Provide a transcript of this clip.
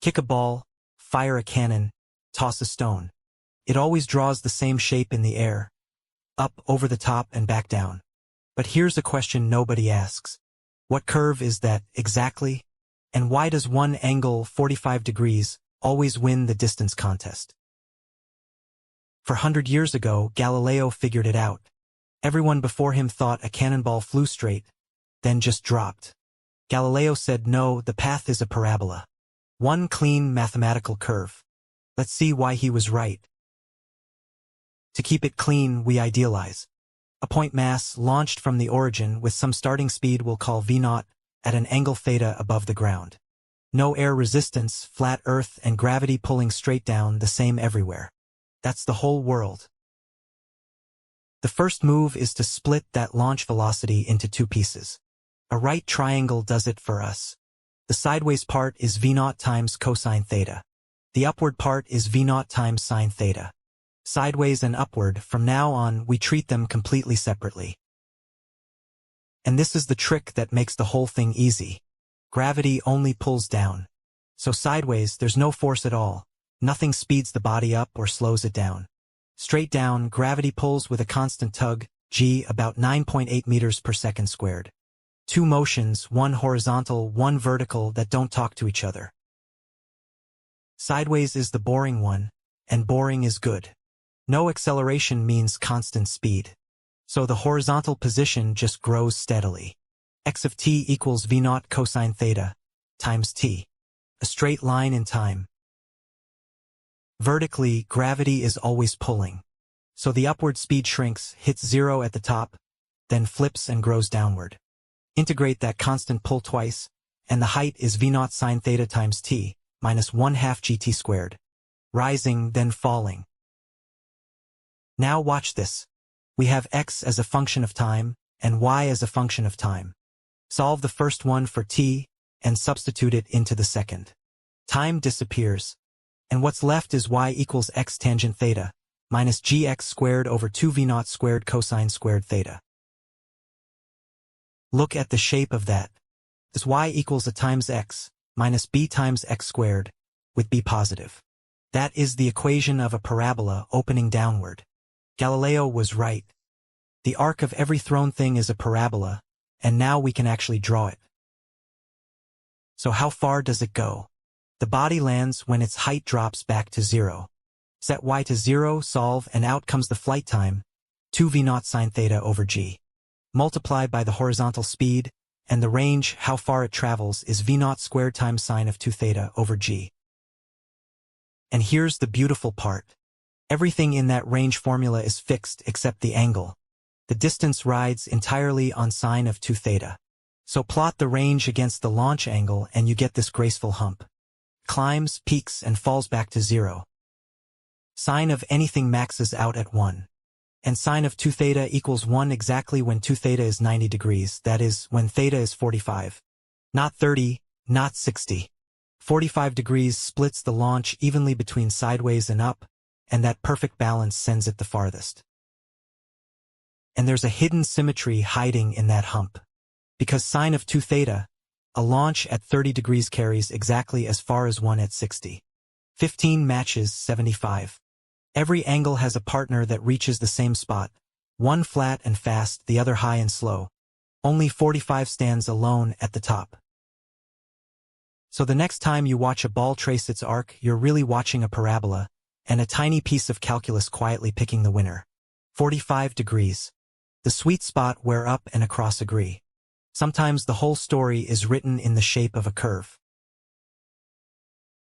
Kick a ball, fire a cannon, toss a stone. It always draws the same shape in the air, up, over the top, and back down. But here's a question nobody asks. What curve is that, exactly? And why does one angle, 45 degrees, always win the distance contest? 400 years ago, Galileo figured it out. Everyone before him thought a cannonball flew straight, then just dropped. Galileo said no, the path is a parabola. One clean mathematical curve. Let's see why he was right. To keep it clean, we idealize a point mass launched from the origin with some starting speed we'll call v0 at an angle theta above the ground. No air resistance, flat Earth, and gravity pulling straight down, the same everywhere. That's the whole world. The first move is to split that launch velocity into two pieces. A right triangle does it for us. The sideways part is v0 times cosine theta. The upward part is v0 times sine theta. Sideways and upward, from now on, we treat them completely separately. And this is the trick that makes the whole thing easy. Gravity only pulls down. So sideways, there's no force at all. Nothing speeds the body up or slows it down. Straight down, gravity pulls with a constant tug, g, about 9.8 meters per second squared. Two motions, one horizontal, one vertical, that don't talk to each other. Sideways is the boring one, and boring is good. No acceleration means constant speed. So the horizontal position just grows steadily. X of t equals v0 cosine theta times t. A straight line in time. Vertically, gravity is always pulling. So the upward speed shrinks, hits zero at the top, then flips and grows downward. Integrate that constant pull twice, and the height is v0 sine theta times t, minus 1/2 gt squared. Rising, then falling. Now watch this. We have x as a function of time, and y as a function of time. Solve the first one for t, and substitute it into the second. Time disappears, and what's left is y equals x tangent theta, minus gx squared over 2v0 squared cosine squared theta. Look at the shape of that. This y equals a times x, minus b times x squared, with b positive. That is the equation of a parabola opening downward. Galileo was right. The arc of every thrown thing is a parabola, and now we can actually draw it. So how far does it go? The body lands when its height drops back to zero. Set y to 0, solve, and out comes the flight time, 2v0 sine theta over g. Multiply by the horizontal speed, and the range, how far it travels, is v0 squared times sine of 2 theta over g. And here's the beautiful part. Everything in that range formula is fixed except the angle. The distance rides entirely on sine of 2 theta. So plot the range against the launch angle and you get this graceful hump. Climbs, peaks, and falls back to 0. Sine of anything maxes out at 1. And sine of 2 theta equals 1 exactly when 2 theta is 90 degrees, that is, when theta is 45. Not 30, not 60. 45 degrees splits the launch evenly between sideways and up, and that perfect balance sends it the farthest. And there's a hidden symmetry hiding in that hump. Because sine of 2 theta, a launch at 30 degrees carries exactly as far as one at 60. 15 matches 75. Every angle has a partner that reaches the same spot, one flat and fast, the other high and slow. Only 45 stands alone at the top. So the next time you watch a ball trace its arc, you're really watching a parabola, and a tiny piece of calculus quietly picking the winner. 45 degrees. The sweet spot where up and across agree. Sometimes the whole story is written in the shape of a curve.